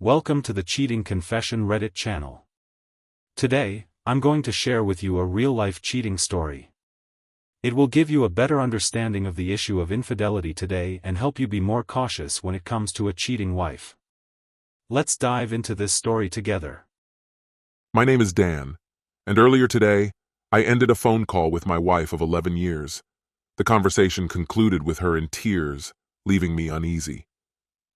Welcome to the Cheating Confession Reddit channel. Today, I'm going to share with you a real-life cheating story. It will give you a better understanding of the issue of infidelity today and help you be more cautious when it comes to a cheating wife. Let's dive into this story together. My name is Dan, and earlier today, I ended a phone call with my wife of 11 years. The conversation concluded with her in tears, leaving me uneasy.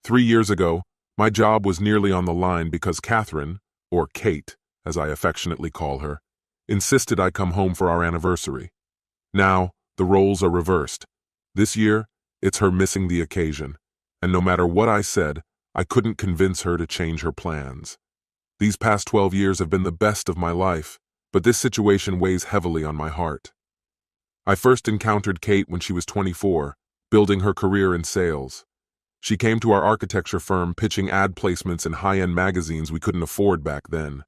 3 years ago, my job was nearly on the line because Catherine, or Kate, as I affectionately call her, insisted I come home for our anniversary. Now, the roles are reversed. This year, it's her missing the occasion, and no matter what I said, I couldn't convince her to change her plans. These past 12 years have been the best of my life, but this situation weighs heavily on my heart. I first encountered Kate when she was 24, building her career in sales. She came to our architecture firm pitching ad placements in high-end magazines we couldn't afford back then.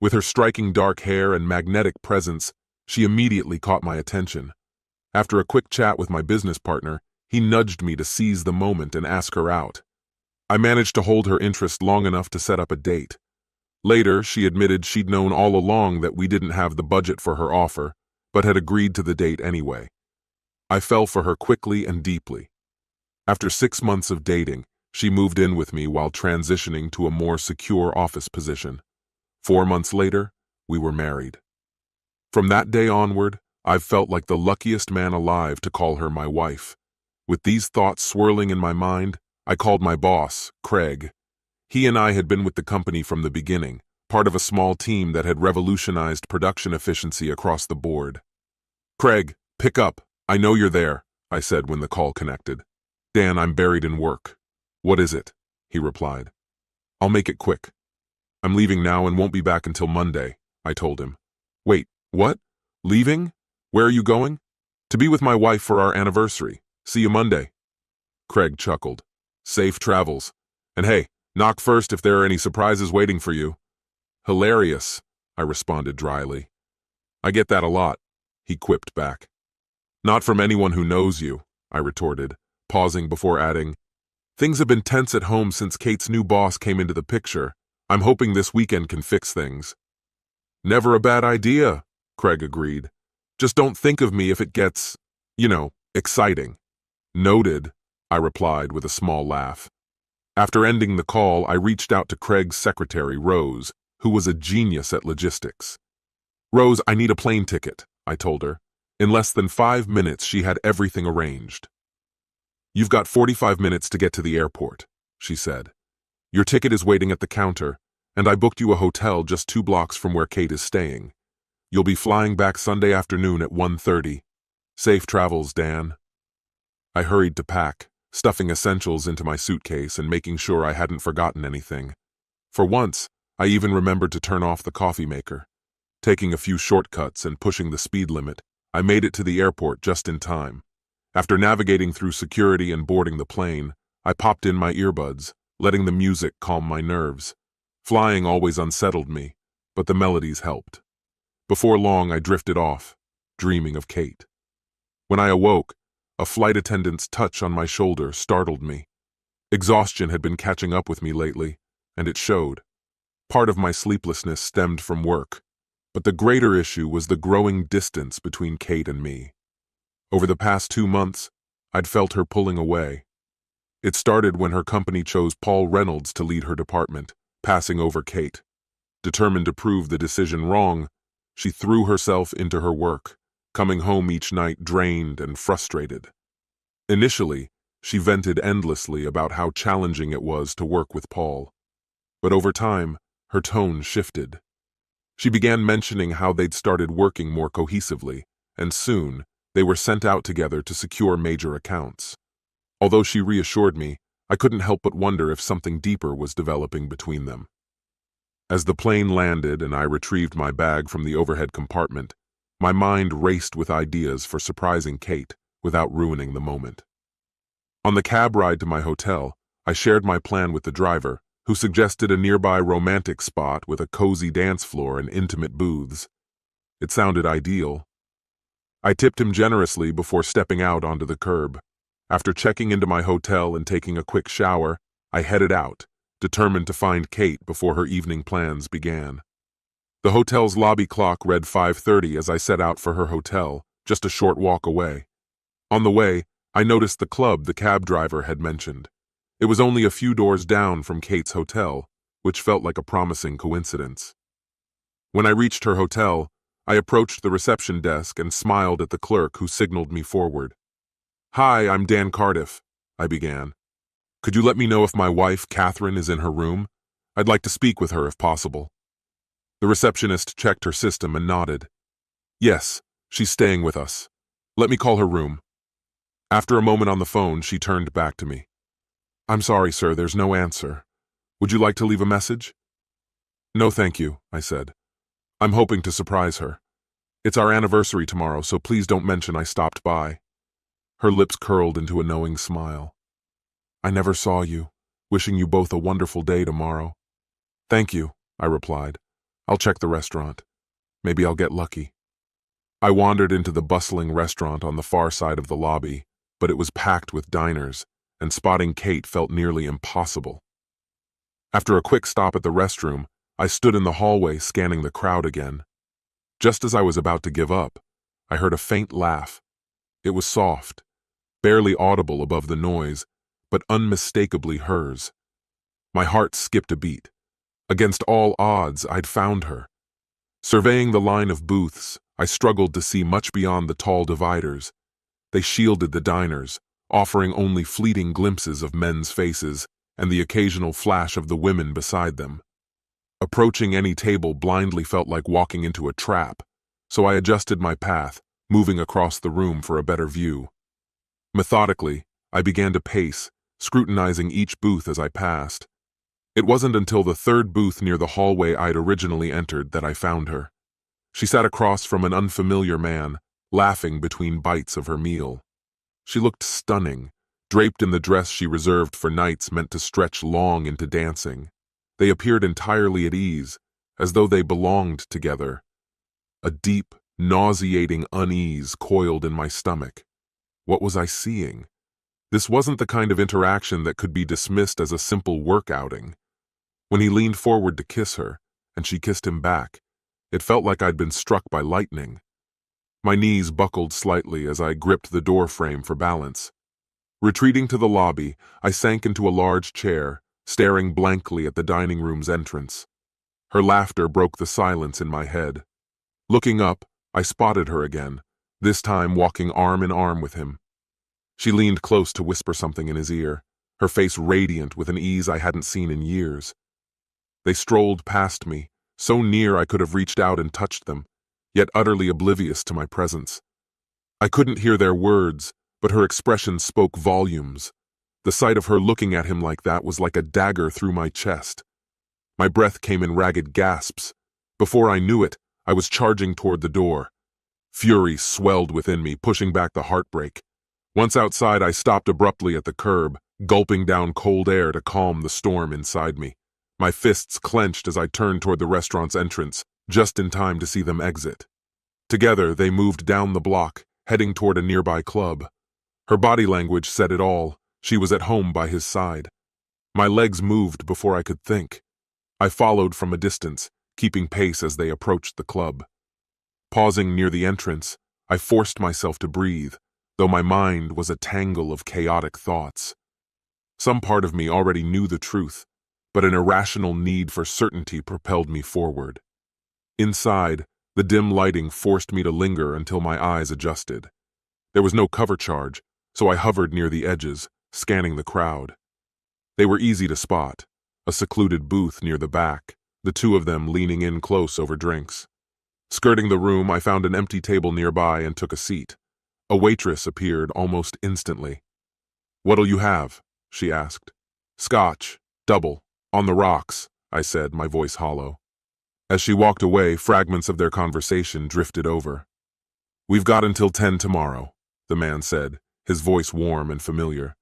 With her striking dark hair and magnetic presence, she immediately caught my attention. After a quick chat with my business partner, he nudged me to seize the moment and ask her out. I managed to hold her interest long enough to set up a date. Later, she admitted she'd known all along that we didn't have the budget for her offer, but had agreed to the date anyway. I fell for her quickly and deeply. After 6 months of dating, she moved in with me while transitioning to a more secure office position. 4 months later, we were married. From that day onward, I've felt like the luckiest man alive to call her my wife. With these thoughts swirling in my mind, I called my boss, Craig. He and I had been with the company from the beginning, part of a small team that had revolutionized production efficiency across the board. "Craig, pick up. I know you're there," I said when the call connected. "Dan, I'm buried in work." "What is it?" he replied. "I'll make it quick. I'm leaving now and won't be back until Monday," I told him. "Wait, what? Leaving? Where are you going?" "To be with my wife for our anniversary. See you Monday." Craig chuckled. "Safe travels. And hey, knock first if there are any surprises waiting for you." "Hilarious," I responded dryly. "I get that a lot," he quipped back. "Not from anyone who knows you," I retorted, pausing before adding, "Things have been tense at home since Kate's new boss came into the picture. I'm hoping this weekend can fix things." "Never a bad idea," Craig agreed. "Just don't think of me if it gets, exciting." "Noted," I replied with a small laugh. After ending the call, I reached out to Craig's secretary, Rose, who was a genius at logistics. "Rose, I need a plane ticket," I told her. In less than 5 minutes, she had everything arranged. "You've got 45 minutes to get to the airport," she said. "Your ticket is waiting at the counter, and I booked you a hotel just 2 blocks from where Kate is staying. You'll be flying back Sunday afternoon at 1:30. Safe travels, Dan." I hurried to pack, stuffing essentials into my suitcase and making sure I hadn't forgotten anything. For once, I even remembered to turn off the coffee maker. Taking a few shortcuts and pushing the speed limit, I made it to the airport just in time. After navigating through security and boarding the plane, I popped in my earbuds, letting the music calm my nerves. Flying always unsettled me, but the melodies helped. Before long, I drifted off, dreaming of Kate. When I awoke, a flight attendant's touch on my shoulder startled me. Exhaustion had been catching up with me lately, and it showed. Part of my sleeplessness stemmed from work, but the greater issue was the growing distance between Kate and me. Over the past 2 months, I'd felt her pulling away. It started when her company chose Paul Reynolds to lead her department, passing over Kate. Determined to prove the decision wrong, she threw herself into her work, coming home each night drained and frustrated. Initially, she vented endlessly about how challenging it was to work with Paul. But over time, her tone shifted. She began mentioning how they'd started working more cohesively, and soon, they were sent out together to secure major accounts. Although she reassured me, I couldn't help but wonder if something deeper was developing between them. As the plane landed and I retrieved my bag from the overhead compartment, my mind raced with ideas for surprising Kate without ruining the moment. On the cab ride to my hotel, I shared my plan with the driver, who suggested a nearby romantic spot with a cozy dance floor and intimate booths. It sounded ideal. I tipped him generously before stepping out onto the curb. After checking into my hotel and taking a quick shower, I headed out, determined to find Kate before her evening plans began. The hotel's lobby clock read 5:30 as I set out for her hotel, just a short walk away. On the way, I noticed the club the cab driver had mentioned. It was only a few doors down from Kate's hotel, which felt like a promising coincidence. When I reached her hotel, I approached the reception desk and smiled at the clerk who signaled me forward. "Hi, I'm Dan Cardiff," I began. "Could you let me know if my wife, Catherine, is in her room? I'd like to speak with her if possible." The receptionist checked her system and nodded. "Yes, she's staying with us. Let me call her room." After a moment on the phone, she turned back to me. "I'm sorry, sir, there's no answer. Would you like to leave a message?" "No, thank you," I said. "I'm hoping to surprise her. It's our anniversary tomorrow, so please don't mention I stopped by." Her lips curled into a knowing smile. "I never saw you. Wishing you both a wonderful day tomorrow." "Thank you," I replied. "I'll check the restaurant. Maybe I'll get lucky." I wandered into the bustling restaurant on the far side of the lobby, but it was packed with diners, and spotting Kate felt nearly impossible. After a quick stop at the restroom, I stood in the hallway scanning the crowd again. Just as I was about to give up, I heard a faint laugh. It was soft, barely audible above the noise, but unmistakably hers. My heart skipped a beat. Against all odds, I'd found her. Surveying the line of booths, I struggled to see much beyond the tall dividers. They shielded the diners, offering only fleeting glimpses of men's faces and the occasional flash of the women beside them. Approaching any table blindly felt like walking into a trap, so I adjusted my path, moving across the room for a better view. Methodically, I began to pace, scrutinizing each booth as I passed. It wasn't until the third booth near the hallway I'd originally entered that I found her. She sat across from an unfamiliar man, laughing between bites of her meal. She looked stunning, draped in the dress she reserved for nights meant to stretch long into dancing. They appeared entirely at ease, as though they belonged together. A deep, nauseating unease coiled in my stomach. What was I seeing? This wasn't the kind of interaction that could be dismissed as a simple work outing. When he leaned forward to kiss her, and she kissed him back, it felt like I'd been struck by lightning. My knees buckled slightly as I gripped the door frame for balance. Retreating to the lobby, I sank into a large chair, staring blankly at the dining room's entrance. Her laughter broke the silence in my head. Looking up, I spotted her again, this time walking arm in arm with him. She leaned close to whisper something in his ear, her face radiant with an ease I hadn't seen in years. They strolled past me, so near I could have reached out and touched them, yet utterly oblivious to my presence. I couldn't hear their words, but her expression spoke volumes. The sight of her looking at him like that was like a dagger through my chest. My breath came in ragged gasps. Before I knew it, I was charging toward the door. Fury swelled within me, pushing back the heartbreak. Once outside, I stopped abruptly at the curb, gulping down cold air to calm the storm inside me. My fists clenched as I turned toward the restaurant's entrance, just in time to see them exit. Together, they moved down the block, heading toward a nearby club. Her body language said it all. She was at home by his side. My legs moved before I could think. I followed from a distance, keeping pace as they approached the club. Pausing near the entrance, I forced myself to breathe, though my mind was a tangle of chaotic thoughts. Some part of me already knew the truth, but an irrational need for certainty propelled me forward. Inside, the dim lighting forced me to linger until my eyes adjusted. There was no cover charge, so I hovered near the edges, scanning the crowd. They were easy to spot, a secluded booth near the back, the two of them leaning in close over drinks. Skirting the room, I found an empty table nearby and took a seat. A waitress appeared almost instantly. "What'll you have?" she asked. "Scotch, double, on the rocks," I said, my voice hollow. As she walked away, fragments of their conversation drifted over. "We've got until 10 tomorrow," the man said, his voice warm and familiar.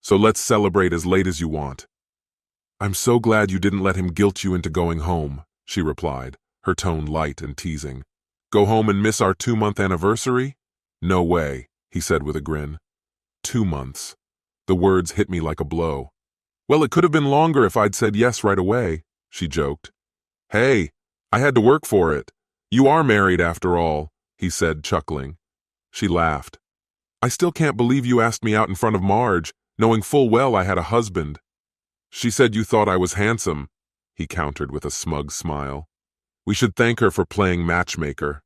"So let's celebrate as late as you want." "I'm so glad you didn't let him guilt you into going home," she replied, her tone light and teasing. "Go home and miss our 2-month anniversary?" "No way," he said with a grin. 2 months. The words hit me like a blow. Well, it could have been longer if I'd said yes right away, she joked. Hey, I had to work for it. You are married after all, he said, chuckling. She laughed. I still can't believe you asked me out in front of Marge, knowing full well I had a husband. She said you thought I was handsome, he countered with a smug smile. We should thank her for playing matchmaker.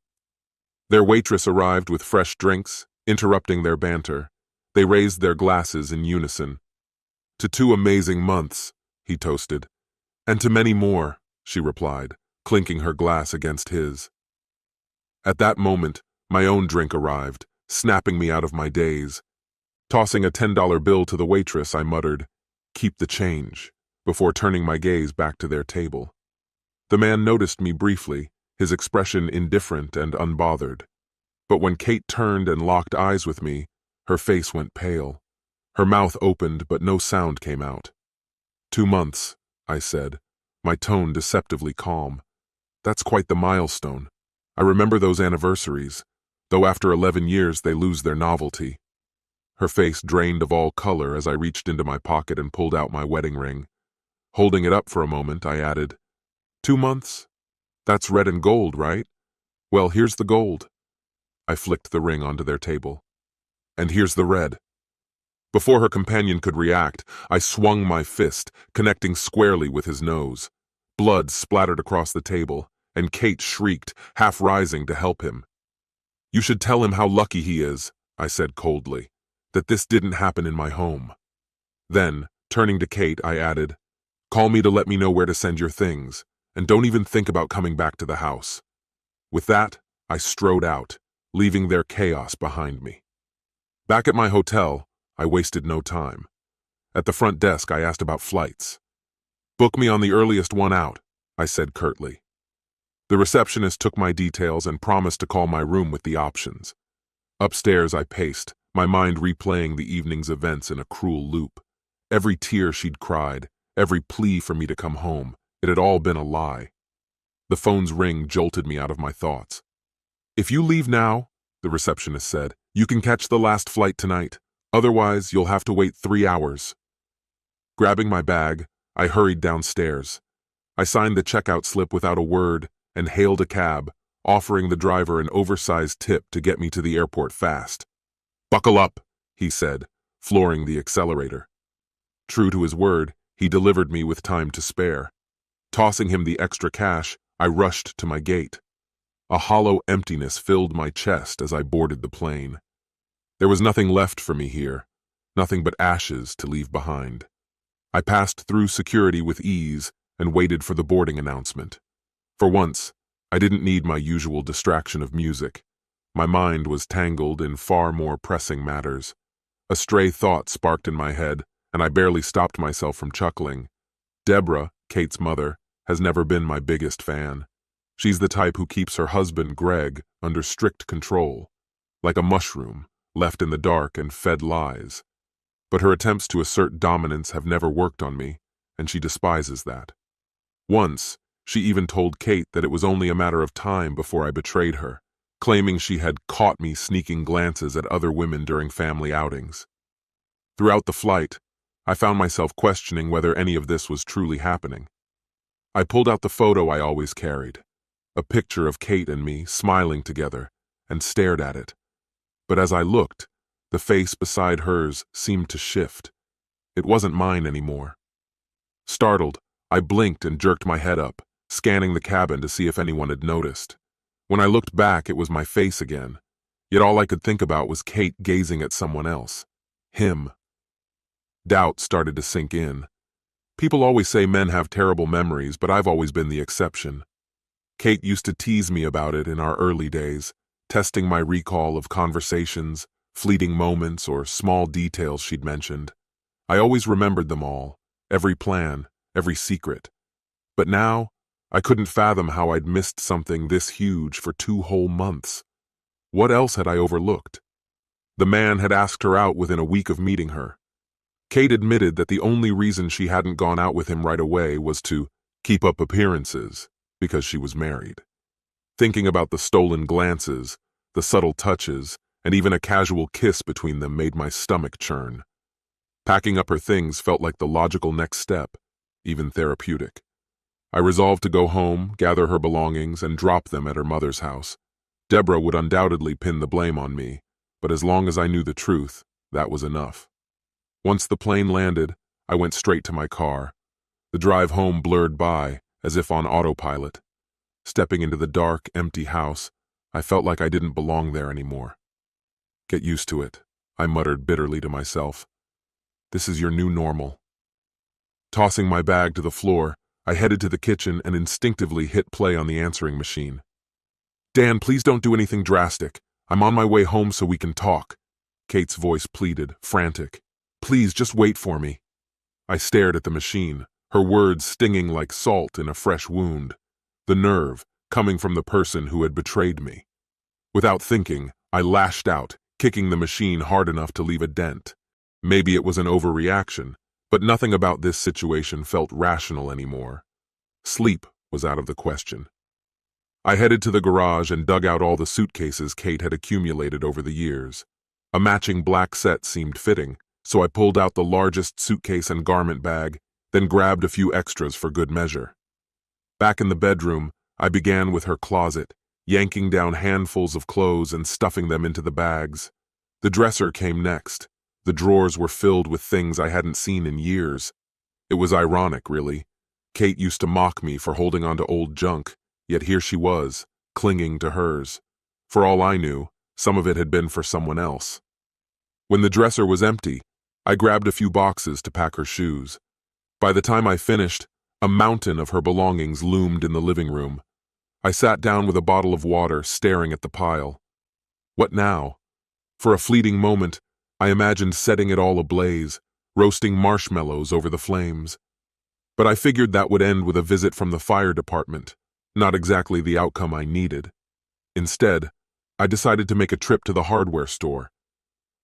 Their waitress arrived with fresh drinks, interrupting their banter. They raised their glasses in unison. To 2 amazing months, he toasted. And to many more, she replied, clinking her glass against his. At that moment, my own drink arrived, snapping me out of my daze. Tossing a $10 bill to the waitress, I muttered, "Keep the change," before turning my gaze back to their table. The man noticed me briefly, his expression indifferent and unbothered. But when Kate turned and locked eyes with me, her face went pale. Her mouth opened, but no sound came out. 2 months, I said, my tone deceptively calm. That's quite the milestone. I remember those anniversaries, though after 11 years they lose their novelty. Her face drained of all color as I reached into my pocket and pulled out my wedding ring. Holding it up for a moment, I added, 2 months? That's red and gold, right? Well, here's the gold. I flicked the ring onto their table. And here's the red. Before her companion could react, I swung my fist, connecting squarely with his nose. Blood splattered across the table, and Kate shrieked, half rising to help him. You should tell him how lucky he is, I said coldly, that this didn't happen in my home. Then, turning to Kate, I added, call me to let me know where to send your things, and don't even think about coming back to the house. With that, I strode out, leaving their chaos behind me. Back at my hotel, I wasted no time. At the front desk, I asked about flights. Book me on the earliest one out, I said curtly. The receptionist took my details and promised to call my room with the options. Upstairs, I paced, my mind replaying the evening's events in a cruel loop. Every tear she'd cried, every plea for me to come home, it had all been a lie. The phone's ring jolted me out of my thoughts. If you leave now, the receptionist said, you can catch the last flight tonight. Otherwise, you'll have to wait 3 hours. Grabbing my bag, I hurried downstairs. I signed the checkout slip without a word and hailed a cab, offering the driver an oversized tip to get me to the airport fast. Buckle up, he said, flooring the accelerator. True to his word, he delivered me with time to spare. Tossing him the extra cash, I rushed to my gate. A hollow emptiness filled my chest as I boarded the plane. There was nothing left for me here, nothing but ashes to leave behind. I passed through security with ease and waited for the boarding announcement. For once, I didn't need my usual distraction of music. My mind was tangled in far more pressing matters. A stray thought sparked in my head, and I barely stopped myself from chuckling. Deborah, Kate's mother, has never been my biggest fan. She's the type who keeps her husband, Greg, under strict control, like a mushroom, left in the dark and fed lies. But her attempts to assert dominance have never worked on me, and she despises that. Once, she even told Kate that it was only a matter of time before I betrayed her, claiming she had caught me sneaking glances at other women during family outings. Throughout the flight, I found myself questioning whether any of this was truly happening. I pulled out the photo I always carried, a picture of Kate and me smiling together, and stared at it. But as I looked, the face beside hers seemed to shift. It wasn't mine anymore. Startled, I blinked and jerked my head up, scanning the cabin to see if anyone had noticed. When I looked back, it was my face again, yet all I could think about was Kate gazing at someone else. Him. Doubt started to sink in. People always say men have terrible memories, but I've always been the exception. Kate used to tease me about it in our early days, testing my recall of conversations, fleeting moments, or small details she'd mentioned. I always remembered them all, every plan, every secret. But now, I couldn't fathom how I'd missed something this huge for 2 whole months. What else had I overlooked? The man had asked her out within a week of meeting her. Kate admitted that the only reason she hadn't gone out with him right away was to keep up appearances, because she was married. Thinking about the stolen glances, the subtle touches, and even a casual kiss between them made my stomach churn. Packing up her things felt like the logical next step, even therapeutic. I resolved to go home, gather her belongings, and drop them at her mother's house. Deborah would undoubtedly pin the blame on me, but as long as I knew the truth, that was enough. Once the plane landed, I went straight to my car. The drive home blurred by, as if on autopilot. Stepping into the dark, empty house, I felt like I didn't belong there anymore. "Get used to it," I muttered bitterly to myself. "This is your new normal." Tossing my bag to the floor, I headed to the kitchen and instinctively hit play on the answering machine. "Dan, please don't do anything drastic. I'm on my way home so we can talk," Kate's voice pleaded, frantic. "Please, just wait for me." I stared at the machine, her words stinging like salt in a fresh wound. The nerve, coming from the person who had betrayed me. Without thinking, I lashed out, kicking the machine hard enough to leave a dent. Maybe it was an overreaction, but nothing about this situation felt rational anymore. Sleep was out of the question. I headed to the garage and dug out all the suitcases Kate had accumulated over the years. A matching black set seemed fitting, so I pulled out the largest suitcase and garment bag, then grabbed a few extras for good measure. Back in the bedroom, I began with her closet, yanking down handfuls of clothes and stuffing them into the bags. The dresser came next. The drawers were filled with things I hadn't seen in years. It was ironic, really. Kate used to mock me for holding on to old junk, yet here she was, clinging to hers. For all I knew, some of it had been for someone else. When the dresser was empty, I grabbed a few boxes to pack her shoes. By the time I finished, a mountain of her belongings loomed in the living room. I sat down with a bottle of water, staring at the pile. What now? For a fleeting moment, I imagined setting it all ablaze, roasting marshmallows over the flames. But I figured that would end with a visit from the fire department, not exactly the outcome I needed. Instead, I decided to make a trip to the hardware store.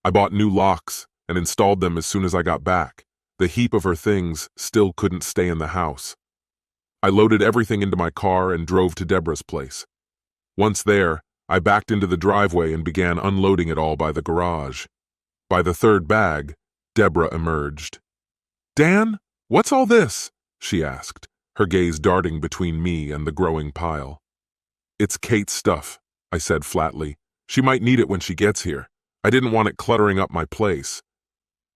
I bought new locks and installed them as soon as I got back. The heap of her things still couldn't stay in the house. I loaded everything into my car and drove to Deborah's place. Once there, I backed into the driveway and began unloading it all by the garage. By the third bag, Deborah emerged. "Dan, what's all this?" she asked, her gaze darting between me and the growing pile. "It's Kate's stuff," I said flatly. "She might need it when she gets here. I didn't want it cluttering up my place."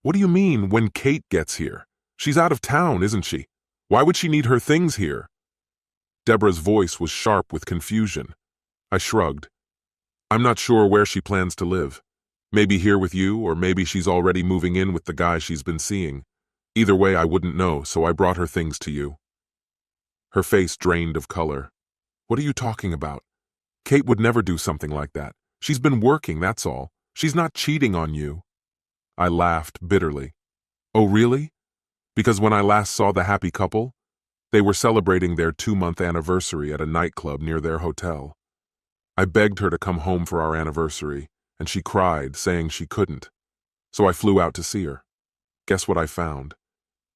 "What do you mean, when Kate gets here? She's out of town, isn't she? Why would she need her things here?" Deborah's voice was sharp with confusion. I shrugged. "I'm not sure where she plans to live. Maybe here with you, or maybe she's already moving in with the guy she's been seeing. Either way, I wouldn't know, so I brought her things to you." Her face drained of color. "What are you talking about? Kate would never do something like that. She's been working, that's all. She's not cheating on you." I laughed bitterly. "Oh, really? Because when I last saw the happy couple, they were celebrating their 2-month anniversary at a nightclub near their hotel. I begged her to come home for our anniversary, and she cried, saying she couldn't. So I flew out to see her. Guess what I found?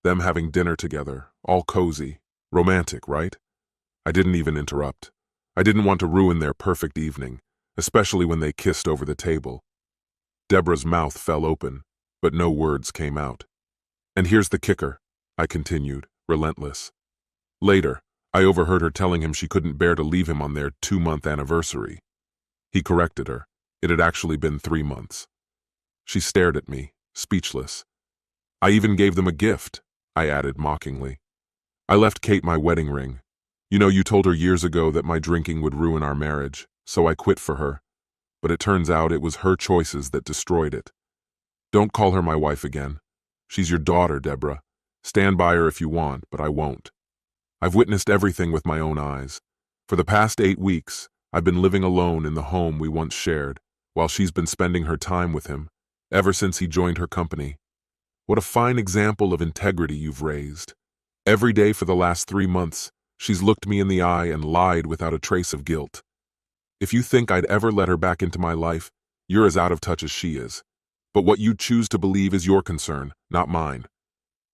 Them having dinner together, all cozy. Romantic, right? I didn't even interrupt. I didn't want to ruin their perfect evening, especially when they kissed over the table." Deborah's mouth fell open, but no words came out. "And here's the kicker," I continued, relentless. Later, I overheard her telling him she couldn't bear to leave him on their 2-month anniversary. He corrected her. It had actually been 3 months. She stared at me, speechless. "I even gave them a gift," I added mockingly. "I left Kate my wedding ring. You know, you told her years ago that my drinking would ruin our marriage, so I quit for her. But it turns out it was her choices that destroyed it. Don't call her my wife again. She's your daughter, Deborah. Stand by her if you want, but I won't. I've witnessed everything with my own eyes. For the past 8 weeks, I've been living alone in the home we once shared, while she's been spending her time with him, ever since he joined her company. What a fine example of integrity you've raised. Every day for the last 3 months, she's looked me in the eye and lied without a trace of guilt. If you think I'd ever let her back into my life, you're as out of touch as she is. But what you choose to believe is your concern, not mine.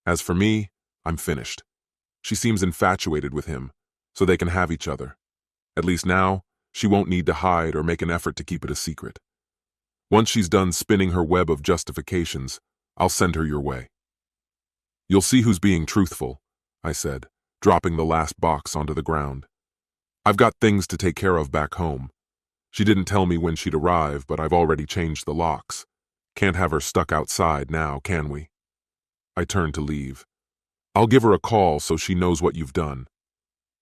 As for me, I'm finished. She seems infatuated with him, so they can have each other. At least now, she won't need to hide or make an effort to keep it a secret. Once she's done spinning her web of justifications, I'll send her your way. You'll see who's being truthful, I said, dropping the last box onto the ground. I've got things to take care of back home. She didn't tell me when she'd arrive, but I've already changed the locks. Can't have her stuck outside now, can we? I turned to leave. I'll give her a call so she knows what you've done.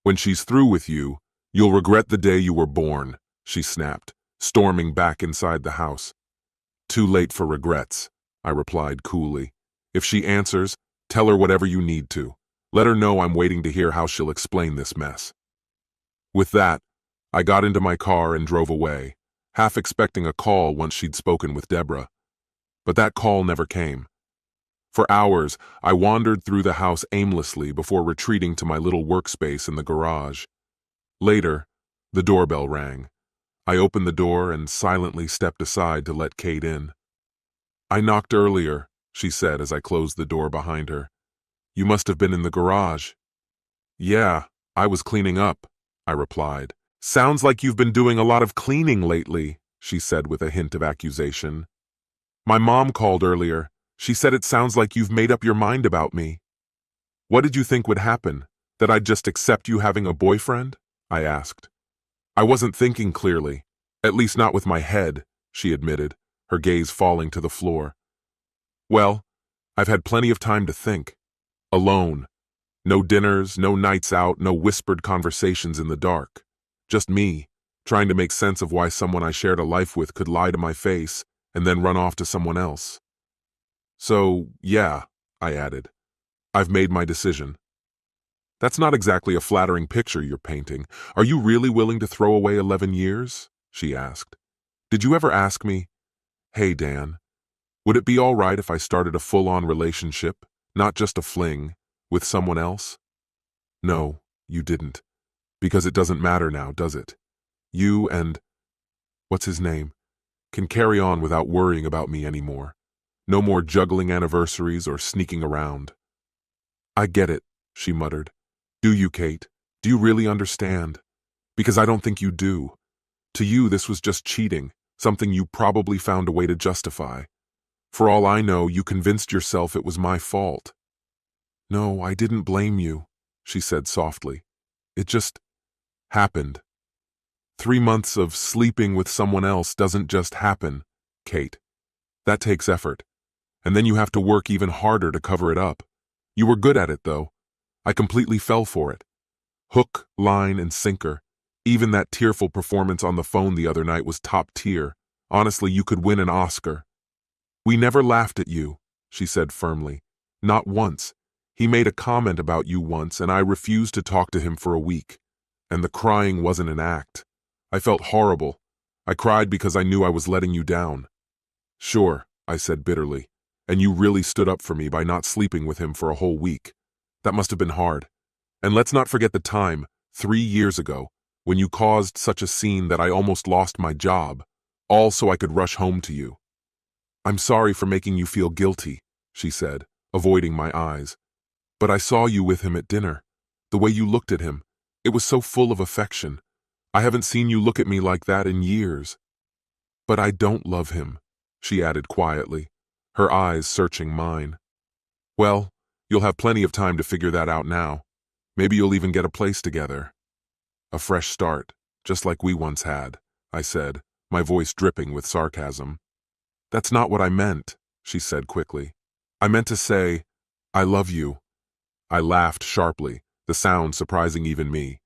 When she's through with you, you'll regret the day you were born, she snapped, storming back inside the house. Too late for regrets, I replied coolly. If she answers, tell her whatever you need to. Let her know I'm waiting to hear how she'll explain this mess. With that, I got into my car and drove away, half expecting a call once she'd spoken with Deborah. But that call never came. For hours, I wandered through the house aimlessly before retreating to my little workspace in the garage. Later, the doorbell rang. I opened the door and silently stepped aside to let Kate in. I knocked earlier, she said as I closed the door behind her. You must have been in the garage. Yeah, I was cleaning up, I replied. Sounds like you've been doing a lot of cleaning lately, she said with a hint of accusation. My mom called earlier. She said it sounds like you've made up your mind about me. What did you think would happen? That I'd just accept you having a boyfriend? I asked. I wasn't thinking clearly, at least not with my head, she admitted, her gaze falling to the floor. Well, I've had plenty of time to think. Alone. No dinners, no nights out, no whispered conversations in the dark. Just me, trying to make sense of why someone I shared a life with could lie to my face and then run off to someone else. So, yeah, I added, I've made my decision. That's not exactly a flattering picture you're painting. Are you really willing to throw away 11 years? She asked. Did you ever ask me, hey, Dan, would it be all right if I started a full-on relationship, not just a fling, with someone else? No, you didn't. Because it doesn't matter now, does it? You and, what's his name, can carry on without worrying about me anymore. No more juggling anniversaries or sneaking around. I get it, she muttered. Do you, Kate? Do you really understand? Because I don't think you do. To you, this was just cheating, something you probably found a way to justify. For all I know, you convinced yourself it was my fault. No, I didn't blame you, she said softly. It just happened. 3 months of sleeping with someone else doesn't just happen, Kate. That takes effort. And then you have to work even harder to cover it up. You were good at it, though. I completely fell for it. Hook, line, and sinker. Even that tearful performance on the phone the other night was top tier. Honestly, you could win an Oscar. We never laughed at you, she said firmly. Not once. He made a comment about you once, and I refused to talk to him for a week. And the crying wasn't an act. I felt horrible. I cried because I knew I was letting you down. Sure, I said bitterly. And you really stood up for me by not sleeping with him for a whole week. That must have been hard. And let's not forget the time, 3 years ago, when you caused such a scene that I almost lost my job, all so I could rush home to you. I'm sorry for making you feel guilty, she said, avoiding my eyes. But I saw you with him at dinner. The way you looked at him, it was so full of affection. I haven't seen you look at me like that in years. But I don't love him, she added quietly, her eyes searching mine. Well, you'll have plenty of time to figure that out now. Maybe you'll even get a place together. A fresh start, just like we once had, I said, my voice dripping with sarcasm. That's not what I meant, she said quickly. I meant to say, I love you. I laughed sharply, the sound surprising even me.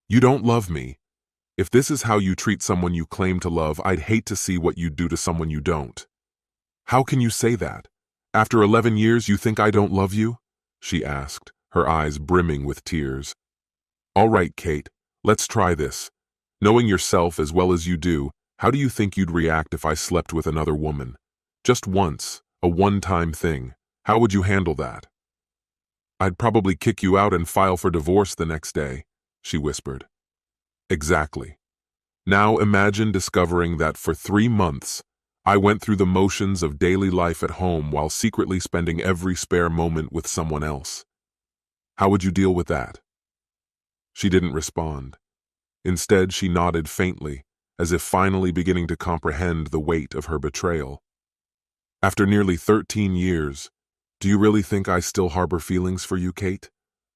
You don't love me. If this is how you treat someone you claim to love, I'd hate to see what you'd do to someone you don't. How can you say that? After 11 years, you think I don't love you? She asked, her eyes brimming with tears. All right, Kate, let's try this. Knowing yourself as well as you do, how do you think you'd react if I slept with another woman? Just once, a one-time thing. How would you handle that? I'd probably kick you out and file for divorce the next day, she whispered. Exactly. Now imagine discovering that for 3 months, I went through the motions of daily life at home while secretly spending every spare moment with someone else. How would you deal with that? She didn't respond. Instead, she nodded faintly, as if finally beginning to comprehend the weight of her betrayal. After nearly 13 years, Do you really think I still harbor feelings for you, Kate?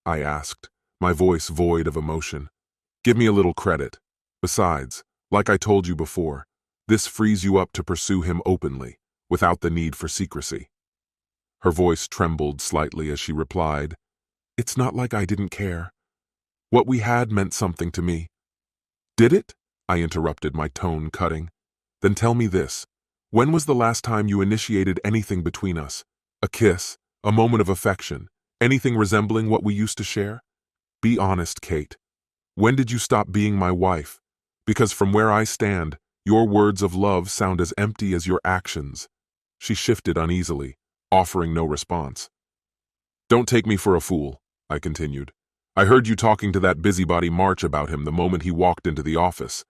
I asked, my voice void of emotion. Give me a little credit. Besides, like I told you before, this frees you up to pursue him openly, without the need for secrecy. Her voice trembled slightly as she replied, It's not like I didn't care. What we had meant something to me. Did it? I interrupted, my tone cutting. Then tell me this. When was the last time you initiated anything between us? A kiss, a moment of affection, anything resembling what we used to share? Be honest, Kate. When did you stop being my wife? Because from where I stand, your words of love sound as empty as your actions. She shifted uneasily, offering no response. Don't take me for a fool, I continued. I heard you talking to that busybody March about him the moment he walked into the office.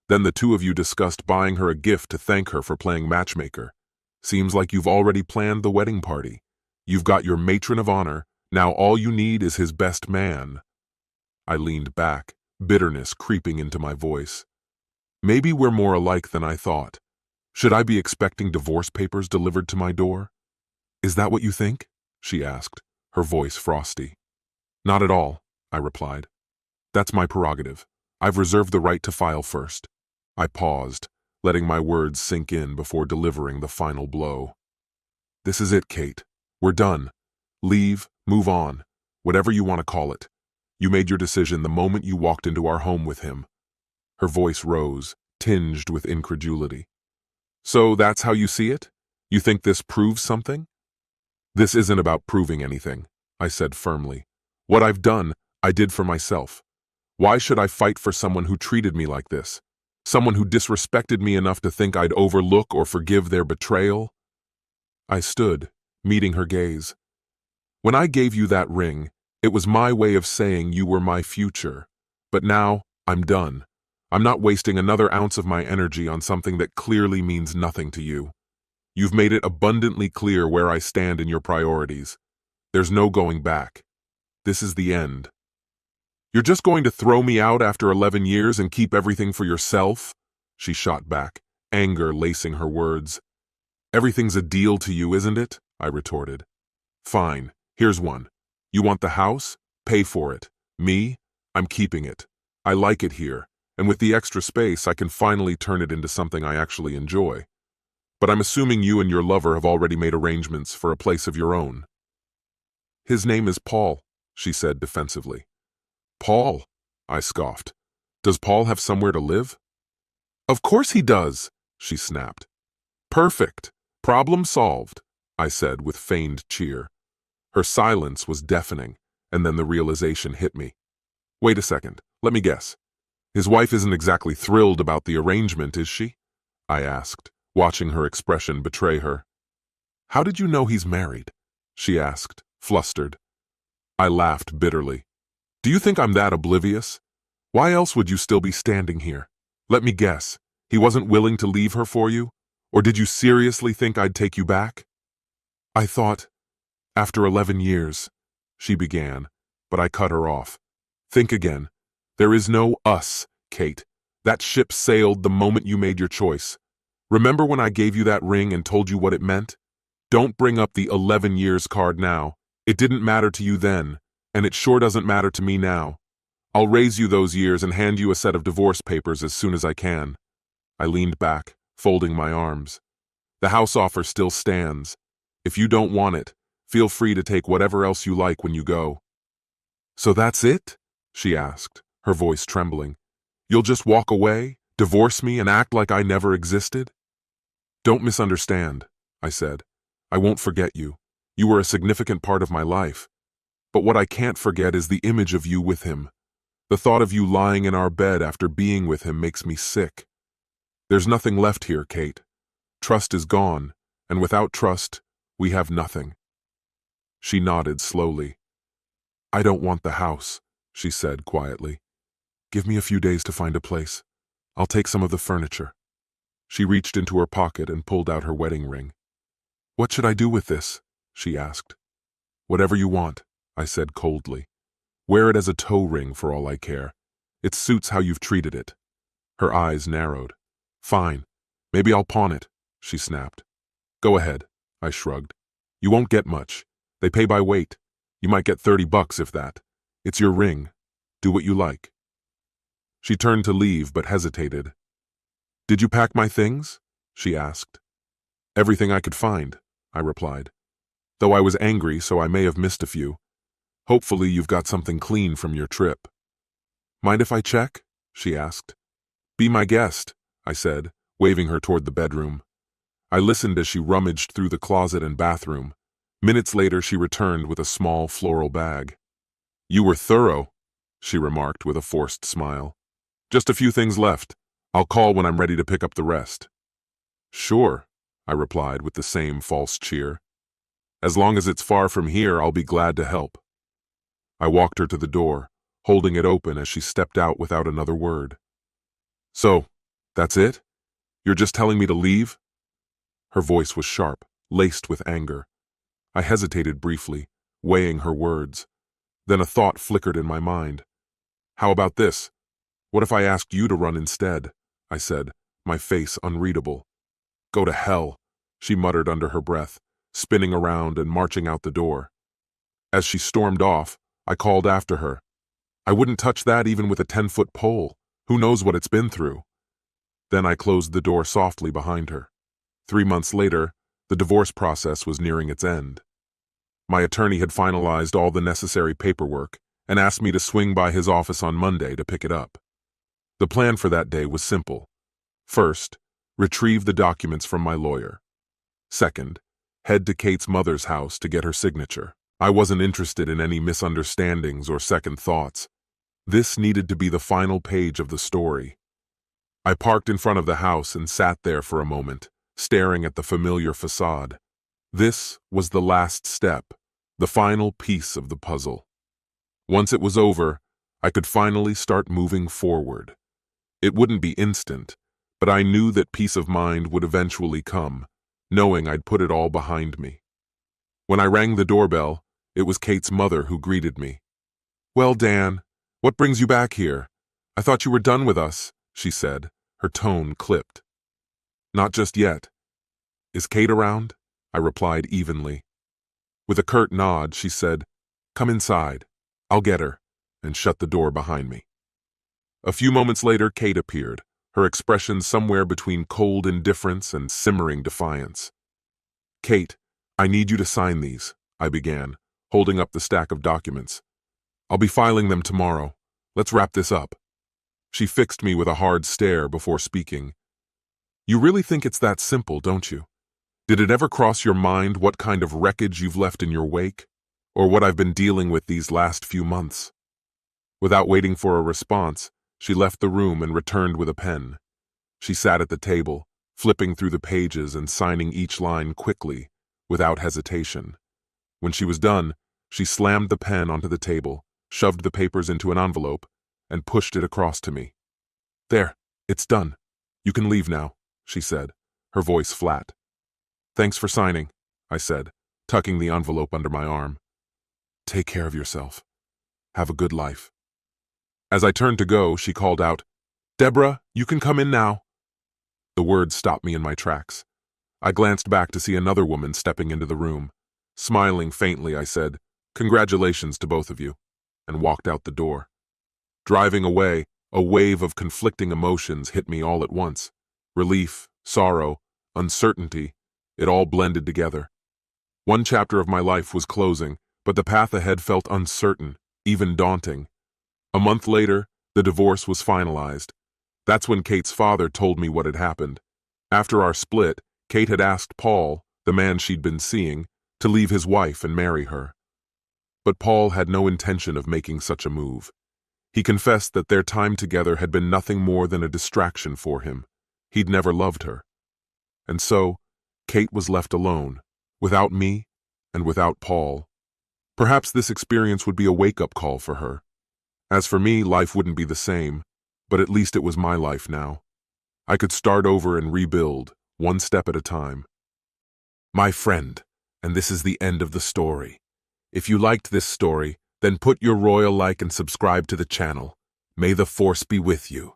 Then the two of you discussed buying her a gift to thank her for playing matchmaker. Seems like you've already planned the wedding party. You've got your matron of honor, now all you need is his best man. I leaned back, bitterness creeping into my voice. Maybe we're more alike than I thought. Should I be expecting divorce papers delivered to my door? Is that what you think? She asked, her voice frosty. Not at all, I replied. That's my prerogative. I've reserved the right to file first. I paused, letting my words sink in before delivering the final blow. This is it, Kate. We're done. Leave, move on, whatever you want to call it. You made your decision the moment you walked into our home with him. Her voice rose, tinged with incredulity. So that's how you see it? You think this proves something? This isn't about proving anything, I said firmly. What I've done, I did for myself. Why should I fight for someone who treated me like this? Someone who disrespected me enough to think I'd overlook or forgive their betrayal? I stood, meeting her gaze. When I gave you that ring, it was my way of saying you were my future. But now, I'm done. I'm not wasting another ounce of my energy on something that clearly means nothing to you. You've made it abundantly clear where I stand in your priorities. There's no going back. This is the end. You're just going to throw me out after 11 years and keep everything for yourself? She shot back, anger lacing her words. Everything's a deal to you, isn't it? I retorted. Fine, here's one. You want the house? Pay for it. Me? I'm keeping it. I like it here, and with the extra space, I can finally turn it into something I actually enjoy. But I'm assuming you and your lover have already made arrangements for a place of your own. His name is Paul, she said defensively. Paul? I scoffed. Does Paul have somewhere to live? Of course he does, she snapped. Perfect. Problem solved, I said with feigned cheer. Her silence was deafening, and then the realization hit me. Wait a second, let me guess. His wife isn't exactly thrilled about the arrangement, is she? I asked, watching her expression betray her. How did you know he's married? She asked, flustered. I laughed bitterly. Do you think I'm that oblivious? Why else would you still be standing here? Let me guess, he wasn't willing to leave her for you? Or did you seriously think I'd take you back? I thought, after 11 years, she began, but I cut her off. Think again. There is no us, Kate. That ship sailed the moment you made your choice. Remember when I gave you that ring and told you what it meant? Don't bring up the 11 years card now. It didn't matter to you then, and it sure doesn't matter to me now. I'll raise you those years and hand you a set of divorce papers as soon as I can. I leaned back, folding my arms. The house offer still stands. If you don't want it, feel free to take whatever else you like when you go. So that's it? She asked, her voice trembling. You'll just walk away, divorce me, and act like I never existed? Don't misunderstand, I said. I won't forget you. You were a significant part of my life. But what I can't forget is the image of you with him. The thought of you lying in our bed after being with him makes me sick. There's nothing left here, Kate. Trust is gone, and without trust, we have nothing. She nodded slowly. I don't want the house, she said quietly. Give me a few days to find a place. I'll take some of the furniture. She reached into her pocket and pulled out her wedding ring. What should I do with this? She asked. Whatever you want, I said coldly. Wear it as a toe ring for all I care. It suits how you've treated it. Her eyes narrowed. Fine. Maybe I'll pawn it, she snapped. Go ahead, I shrugged. You won't get much. They pay by weight. You might get $30 if that. It's your ring. Do what you like. She turned to leave but hesitated. Did you pack my things? She asked. Everything I could find, I replied. Though I was angry, so I may have missed a few. Hopefully you've got something clean from your trip. Mind if I check? She asked. Be my guest, I said, waving her toward the bedroom. I listened as she rummaged through the closet and bathroom. Minutes later, she returned with a small floral bag. You were thorough, she remarked with a forced smile. Just a few things left. I'll call when I'm ready to pick up the rest. Sure, I replied with the same false cheer. As long as it's far from here, I'll be glad to help. I walked her to the door, holding it open as she stepped out without another word. So, that's it? You're just telling me to leave? Her voice was sharp, laced with anger. I hesitated briefly, weighing her words. Then a thought flickered in my mind. How about this? What if I asked you to run instead? I said, my face unreadable. Go to hell, she muttered under her breath, spinning around and marching out the door. As she stormed off, I called after her. I wouldn't touch that even with a 10-foot pole. Who knows what it's been through? Then I closed the door softly behind her. 3 months later, the divorce process was nearing its end. My attorney had finalized all the necessary paperwork and asked me to swing by his office on Monday to pick it up. The plan for that day was simple. First, retrieve the documents from my lawyer. Second, head to Kate's mother's house to get her signature. I wasn't interested in any misunderstandings or second thoughts. This needed to be the final page of the story. I parked in front of the house and sat there for a moment, staring at the familiar facade. This was the last step, the final piece of the puzzle. Once it was over, I could finally start moving forward. It wouldn't be instant, but I knew that peace of mind would eventually come, knowing I'd put it all behind me. When I rang the doorbell, it was Kate's mother who greeted me. Well, Dan, what brings you back here? I thought you were done with us, she said, her tone clipped. Not just yet. Is Kate around? I replied evenly. With a curt nod, she said, Come inside. I'll get her, and shut the door behind me. A few moments later, Kate appeared, her expression somewhere between cold indifference and simmering defiance. Kate, I need you to sign these, I began, holding up the stack of documents. I'll be filing them tomorrow. Let's wrap this up. She fixed me with a hard stare before speaking. You really think it's that simple, don't you? Did it ever cross your mind what kind of wreckage you've left in your wake? Or what I've been dealing with these last few months? Without waiting for a response, she left the room and returned with a pen. She sat at the table, flipping through the pages and signing each line quickly, without hesitation. When she was done, she slammed the pen onto the table, shoved the papers into an envelope, and pushed it across to me. There, it's done. You can leave now, she said, her voice flat. Thanks for signing, I said, tucking the envelope under my arm. Take care of yourself. Have a good life. As I turned to go, she called out, Deborah, you can come in now. The words stopped me in my tracks. I glanced back to see another woman stepping into the room. Smiling faintly, I said, Congratulations to both of you, and walked out the door. Driving away, a wave of conflicting emotions hit me all at once. Relief, sorrow, uncertainty, it all blended together. One chapter of my life was closing, but the path ahead felt uncertain, even daunting. A month later, the divorce was finalized. That's when Kate's father told me what had happened. After our split, Kate had asked Paul, the man she'd been seeing, to leave his wife and marry her. But Paul had no intention of making such a move. He confessed that their time together had been nothing more than a distraction for him. He'd never loved her. And so, Kate was left alone, without me and without Paul. Perhaps this experience would be a wake-up call for her. As for me, life wouldn't be the same, but at least it was my life now. I could start over and rebuild, one step at a time. My friend, and this is the end of the story. If you liked this story, then put your royal like and subscribe to the channel. May the force be with you.